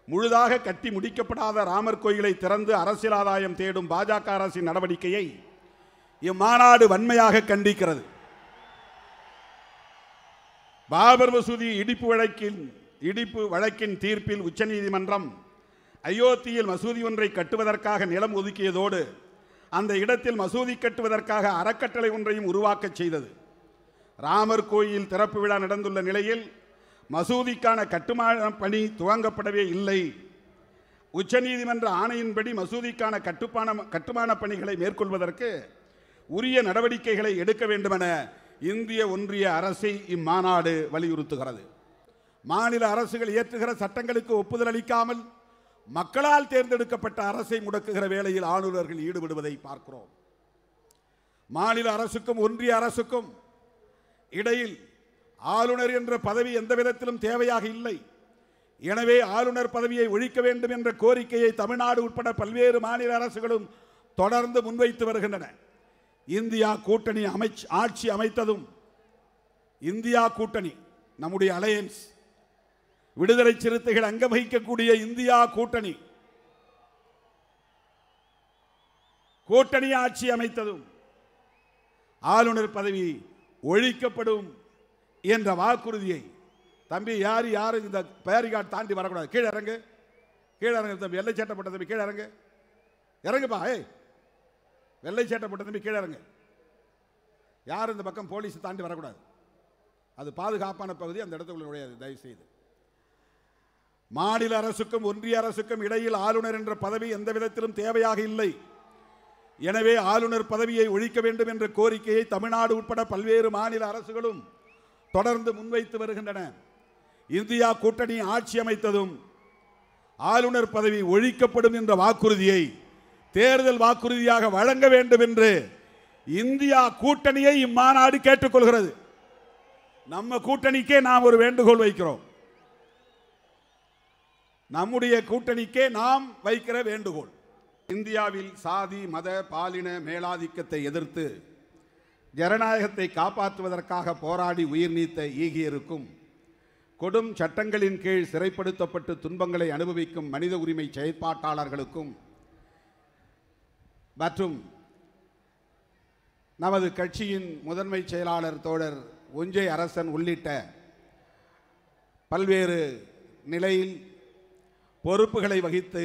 முழுதாக கட்டி முடிக்கப்படாத ராமர் கோயிலை திறந்து அரசியல் ஆதாயம் தேடும் பாஜக அரசின் நடவடிக்கையை இம்மாநாடு வன்மையாக கண்டிக்கிறது. பாபர் மசூதி இடிப்பு வழக்கின் தீர்ப்பில் உச்சநீதிமன்றம் அயோத்தியில் மசூதி ஒன்றை கட்டுவதற்காக நிலம் ஒதுக்கியதோடு அந்த இடத்தில் மசூதி கட்டுவதற்காக அறக்கட்டளை ஒன்றையும் உருவாக்க செய்தது. ராமர் கோயில் திறப்பு விழா நடந்துள்ள நிலையில் மசூதிக்கான கட்டுமான பணி துவங்கப்படவே இல்லை. உச்சநீதிமன்ற ஆணையின்படி மசூதிக்கான கட்டுமான பணிகளை மேற்கொள்வதற்கு உரிய நடவடிக்கைகளை எடுக்க வேண்டுமென இந்திய ஒன்றிய அரசை இம்மாநாடு வலியுறுத்துகிறது. மாநில அரசுகள் இயற்றுகிற சட்டங்களுக்கு ஒப்புதல் அளிக்காமல் மக்களால் தேர்ந்தெடுக்கப்பட்ட அரசை முடக்குகிற வேளையில் ஆளுநர்கள் ஈடுபடுவதை பார்க்கிறோம். மாநில அரசுக்கும் ஒன்றிய அரசுக்கும் இடையில் ஆளுநர் என்ற பதவி எந்த விதத்திலும் தேவையாக இல்லை. எனவே ஆளுநர் பதவியை ஒழிக்க வேண்டும் என்ற கோரிக்கையை தமிழ்நாடு உட்பட பல்வேறு மாநில அரசுகளும் தொடர்ந்து முன்வைத்து வருகின்றன. இந்தியா கூட்டணி ஆட்சி அமைத்ததும் இந்தியா கூட்டணி நம்முடைய அலையன்ஸ் விடுதலை சிறுத்தைகள் அங்கம் வகிக்கக்கூடிய இந்தியா கூட்டணி ஆட்சி அமைத்ததும் ஆளுநர் பதவி ஒழிக்கப்படும் என்ற வாக்குறுதியை தம்பி யார் இந்த பேரிகார்டு தாண்டி வரக்கூடாது, கீழே இறங்கு தம்பி, வெள்ளை சேட்டை போட்ட தம்பி கீழே இறங்குப்பா, வெள்ளை சேட்டை போட்ட தம்பி கீழே இறங்கு. யார் இந்த பக்கம் போலீஸ் தாண்டி வரக்கூடாது, அது பாதுகாப்பான பகுதி, அந்த இடத்துக்குள்ள நுழையாது தயவு செய்து. மாநில அரசுக்கும் ஒன்றிய அரசுக்கும் இடையில் ஆளுநர் என்ற பதவி எந்த விதத்திலும் தேவையாக இல்லை. எனவே ஆளுநர் பதவியை ஒழிக்க வேண்டும் என்ற கோரிக்கையை தமிழ்நாடு உட்பட பல்வேறு மாநில அரசுகளும் தொடர்ந்து முன்வைத்து வருகின்றன. இந்தியா கூட்டணி ஆட்சி அமைத்ததும் ஆளுநர் பதவி ஒழிக்கப்படும் என்ற வாக்குறுதியை தேர்தல் வாக்குறுதியாக வழங்க வேண்டும் என்று இந்தியா கூட்டணியை இம்மாநாடு கேட்டுக்கொள்கிறது. நம்ம கூட்டணிக்கே நாம் ஒரு வேண்டுகோள் வைக்கிறோம். நம்முடைய கூட்டணிக்கே நாம் வைக்கிற வேண்டுகோள், இந்தியாவில் சாதி மத பாலின மேலாதிக்கத்தை எதிர்த்து ஜனநாயகத்தை காப்பாற்றுவதற்காக போராடி உயிர் நீத்த ஈகியருக்கும் கொடும் சட்டங்களின் கீழ் சிறைப்படுத்தப்பட்டு துன்பங்களை அனுபவிக்கும் மனித உரிமை செயற்பாட்டாளர்களுக்கும் மற்றும் நமது கட்சியின் முதன்மை செயலாளர் தோழர் ஒஞ்சை அரசன் உள்ளிட்ட பல்வேறு நிலையில் பொறுப்புகளை வகித்து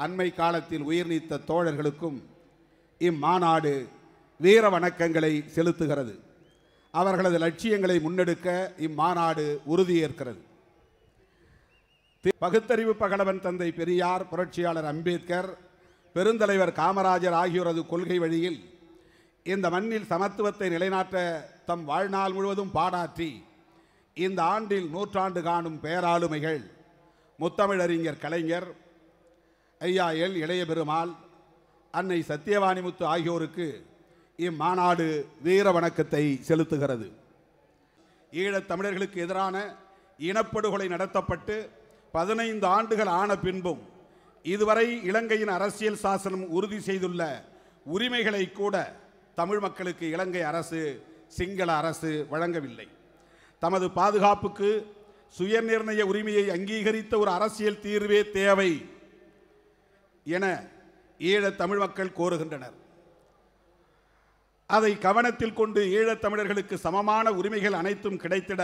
அண்மை காலத்தில் உயிர் நீத்த தோழர்களுக்கும் இம்மாநாடு வீர வணக்கங்களை செலுத்துகிறது. அவர்களது லட்சியங்களை முன்னெடுக்க இம்மாநாடு உறுதியேற்கிறது. பகுத்தறிவு பகலவன் தந்தை பெரியார், புரட்சியாளர் அம்பேத்கர், பெருந்தலைவர் காமராஜர் ஆகியோரது கொள்கை வழியில் இந்த மண்ணில் சமத்துவத்தை நிலைநாட்ட தம் வாழ்நாள் முழுவதும் பாடாற்றி இந்த ஆண்டில் 100 காணும் பேராளுமைகள் முத்தமிழறிஞர் கலைஞர், ஐயா எல் இளைய பெருமாள், அன்னை சத்தியவாணிமுத்து ஆகியோருக்கு இம்மாநாடு வீர வணக்கத்தை செலுத்துகிறது. ஈழத் தமிழர்களுக்கு எதிரான இனப்படுகொலை நடத்தப்பட்டு 15 ஆண்டுகள் ஆன பின்பும் இதுவரை இலங்கையின் அரசியல் சாசனம் உறுதி செய்துள்ள உரிமைகளை கூட தமிழ் மக்களுக்கு இலங்கை அரசு, சிங்கள அரசு வழங்கவில்லை. தமது பாதுகாப்புக்கு சுயநிர்ணய உரிமையை அங்கீகரித்த ஒரு அரசியல் தீர்வே தேவை என ஈழத் தமிழ் மக்கள் கோருகின்றனர். அதை கவனத்தில் கொண்டு ஈழத் தமிழர்களுக்கு சமமான உரிமைகள் அனைத்தும் கிடைத்திட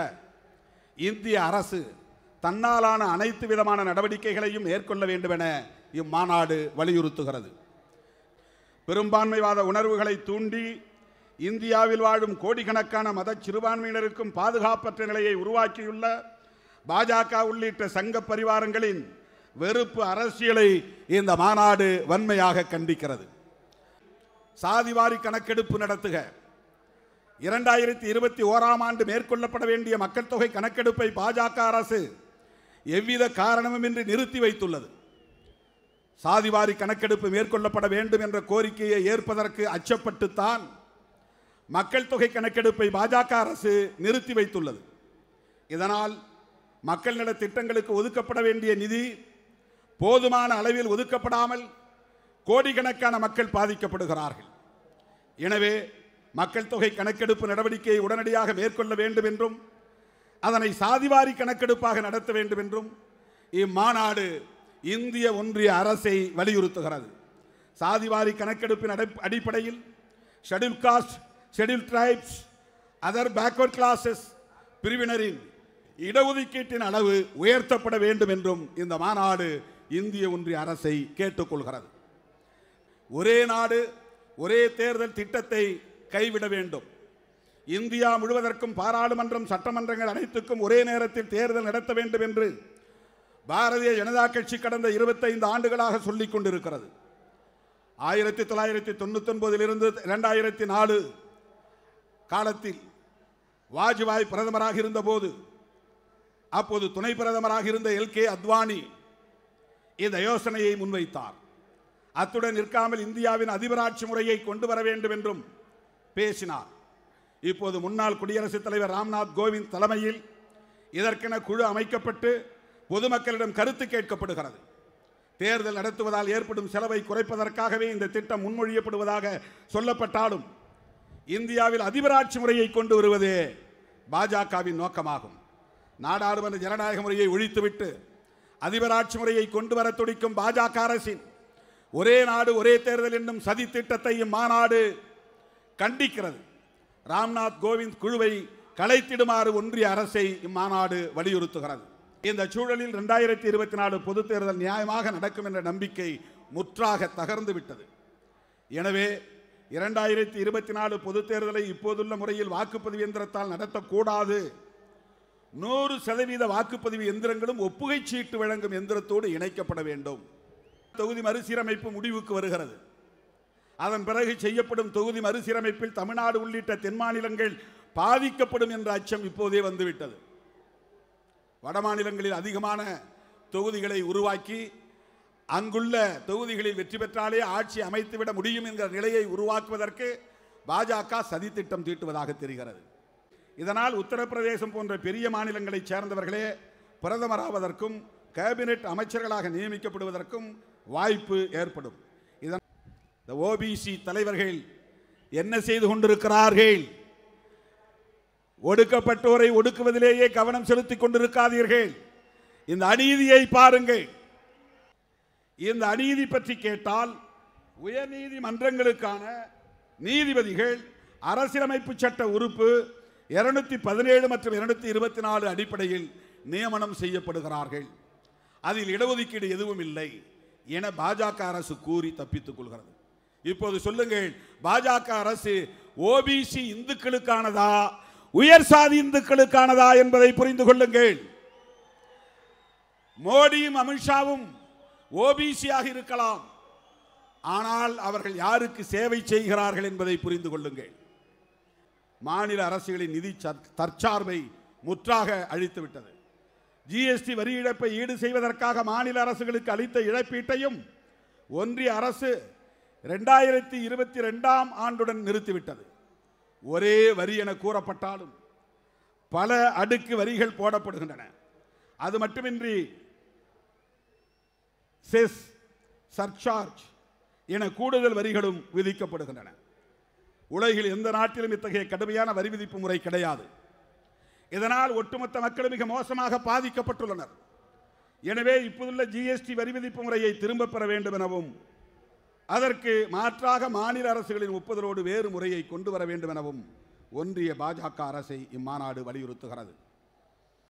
இந்திய அரசு தன்னாலான அனைத்து விதமான நடவடிக்கைகளையும் மேற்கொள்ள வேண்டும் என இம்மாநாடு வலியுறுத்துகிறது. பெரும்பான்மைவாத உணர்வுகளை தூண்டி இந்தியாவில் வாழும் கோடிக்கணக்கான மத சிறுபான்மையினருக்கும் பாதுகாப்பற்ற நிலையை உருவாக்கியுள்ள பாஜக உள்ளிட்ட சங்க பரிவாரங்களின் வெறுப்பு அரசியலை இந்த மாநாடு வன்மையாக கண்டிக்கிறது. சாதிவாரி கணக்கெடுப்பு நடத்துக. 2021ஆம் ஆண்டு மேற்கொள்ளப்பட வேண்டிய மக்கள் தொகை கணக்கெடுப்பை பாஜக அரசு எவ்வித காரணமுமின்றி நிறுத்தி வைத்துள்ளது. சாதிவாரி கணக்கெடுப்பு மேற்கொள்ளப்பட வேண்டும் என்ற கோரிக்கையை ஏற்பதற்கு அச்சப்பட்டுத்தான் மக்கள் தொகை கணக்கெடுப்பை பாஜக அரசு நிறுத்தி வைத்துள்ளது. இதனால் மக்கள் நல திட்டங்களுக்கு ஒதுக்கப்பட வேண்டிய நிதி போதுமான அளவில் ஒதுக்கப்படாமல் கோடிக்கணக்கான மக்கள் பாதிக்கப்படுகிறார்கள். எனவே மக்கள் தொகை கணக்கெடுப்பு நடவடிக்கையை உடனடியாக மேற்கொள்ள வேண்டும் என்றும் அதனை சாதிவாரி கணக்கெடுப்பாக நடத்த வேண்டும் என்றும் இம்மாநாடு இந்திய ஒன்றிய அரசை வலியுறுத்துகிறது. சாதிவாரி கணக்கெடுப்பின் அடிப்படையில் schedule cost, schedule tribes, other backward classes பிரிவினரின் இடஒதுக்கீட்டின் அளவு உயர்த்தப்பட வேண்டும் என்றும் இந்த மாநாடு இந்திய ஒன்றிய அரசை கேட்டுக்கொள்கிறது. ஒரே நாடு ஒரே தேர்தல் திட்டத்தை கைவிட வேண்டும். இந்தியா முழுவதற்கும் பாராளுமன்றம், சட்டமன்றங்கள் அனைத்துக்கும் ஒரே நேரத்தில் தேர்தல் நடத்த வேண்டும் என்று பாரதிய ஜனதா கட்சி கடந்த 25 ஆண்டுகளாக சொல்லிக் கொண்டிருக்கிறது. 1999 2004 காலத்தில் வாஜ்பாய் பிரதமராக இருந்தபோது அப்போது துணை பிரதமராக இருந்த LK அத்வானி இந்த யோசனையை முன்வைத்தார். அத்துடன் நிற்காமல் இந்தியாவின் அதிபராட்சி முறையை கொண்டு வர வேண்டும் என்றும் பேசினார். இப்போது முன்னாள் குடியரசுத் தலைவர் ராம்நாத் கோவிந்த் தலைமையில் இதற்கென குழு அமைக்கப்பட்டு பொதுமக்களிடம் கருத்து கேட்கப்படுகிறது. தேர்தல் நடத்துவதால் ஏற்படும் செலவை குறைப்பதற்காகவே இந்த திட்டம் முன்மொழியப்படுவதாக சொல்லப்பட்டாலும் இந்தியாவில் அதிபராட்சி முறையை கொண்டு வருவதே பாஜகவின் நோக்கமாகும். நாடாளுமன்ற ஜனநாயக முறையை ஒழித்துவிட்டு அதிபராட்சி முறையை கொண்டு வர துடிக்கும் பாஜக அரசின் ஒரே நாடு ஒரே தேர்தல் என்னும் சதி திட்டத்தை இம்மாநாடு கண்டிக்கிறது. ராம்நாத் கோவிந்த் குழுவை கலைத்திடுமாறு ஒன்றிய அரசை இம்மாநாடு வலியுறுத்துகிறது. இந்த சூழலில் 2024 பொது தேர்தல் நியாயமாக நடக்கும் என்ற நம்பிக்கை முற்றாக தகர்ந்து விட்டது. எனவே 2024 பொது தேர்தலை இப்போதுள்ள முறையில் வாக்குப்பதிவு எந்திரத்தால் நடத்தக்கூடாது. 100% வாக்குப்பதிவு எந்திரங்களும் ஒப்புகை சீட்டு வழங்கும் எந்திரத்தோடு இணைக்கப்பட வேண்டும். தொகுதி மறுசீரமைப்பு முடிவுக்கு வருகிறது. அதன் பிறகு செய்யப்படும் தொகுதி மறுசீரமைப்பில் தமிழ்நாடு உள்ளிட்ட தென் மாநிலங்கள் பாதிக்கப்படும் என்ற அச்சம் இப்போதே வந்துவிட்டது. வட மாநிலங்களில் அதிகமான தொகுதிகளை உருவாக்கி அங்குள்ள தொகுதிகளில் வெற்றி பெற்றாலே ஆட்சி அமைத்துவிட முடியும் என்கிற நிலையை உருவாக்குவதற்கு பாஜக சதித்திட்டம் தீட்டுவதாக தெரிகிறது. இதனால் உத்தரப்பிரதேசம் போன்ற பெரிய மாநிலங்களைச் சேர்ந்தவர்களே பிரதமராவதற்கும் கேபினெட் அமைச்சர்களாக நியமிக்கப்படுவதற்கும் வாய்ப்பு ஏற்படும். இதன் OBC தலைவர்கள் என்ன செய்து கொண்டிருக்கிறார்கள்? ஒடுக்கப்பட்டோரை ஒடுக்குவதிலேயே கவனம் செலுத்திக் கொண்டிருக்காதீர்கள். இந்த அநீதியை பாருங்கள். இந்த அநீதி பற்றி கேட்டால் உயர் நீதிமன்றங்களுக்கான நீதிபதிகள் அரசியலமைப்பு சட்ட உறுப்பு 217 மற்றும் 224 அடிப்படையில் நியமனம் செய்யப்படுகிறார்கள். அதில் இடஒதுக்கீடு எதுவும் இல்லை என பாஜக அரசு கூறி தப்பித்துக் கொள்கிறது. இப்போது சொல்லுங்கள், பாஜக அரசு OBC இந்துக்களுக்கானதா உயர் சாதி இந்துக்களுக்கானதா என்பதை புரிந்து கொள்ளுங்கள். மோடியும் அமித்ஷாவும் OBC-யாக இருக்கலாம், ஆனால் அவர்கள் யாருக்கு சேவை செய்கிறார்கள் என்பதை புரிந்து கொள்ளுங்கள். மாநில அரசுகளின் நிதி தற்சார்பை முற்றாக அழித்துவிட்டது. GST வரி இழப்பை ஈடு செய்வதற்காக மாநில அரசுகளுக்கு அளித்த இழப்பீட்டையும் ஒன்றிய அரசு 2022ஆம் ஆண்டுடன் நிறுத்திவிட்டது. ஒரே வரி என கூறப்பட்டாலும் பல அடுக்கு வரிகள் போடப்படுகின்றன. அது மட்டுமின்றி செஸ், சர்சார்ஜ் என கூடுதல் வரிகளும் விதிக்கப்படுகின்றன. உலகில் எந்த நாட்டிலும் இத்தகைய கடுமையான வரி விதிப்பு முறை கிடையாது. இதனால் ஒட்டுமொத்த மக்கள் மிக மோசமாக பாதிக்கப்பட்டுள்ளனர். எனவே இப்போதுள்ள GST வரி விதிப்பு முறையை திரும்ப பெற வேண்டும் எனவும் அதற்கு மாற்றாக மாநில அரசுகளின் ஒப்புதலோடு வேறு முறையை கொண்டு வர வேண்டும் எனவும் ஒன்றிய பாஜக அரசை இம்மாநாடு வலியுறுத்துகிறது.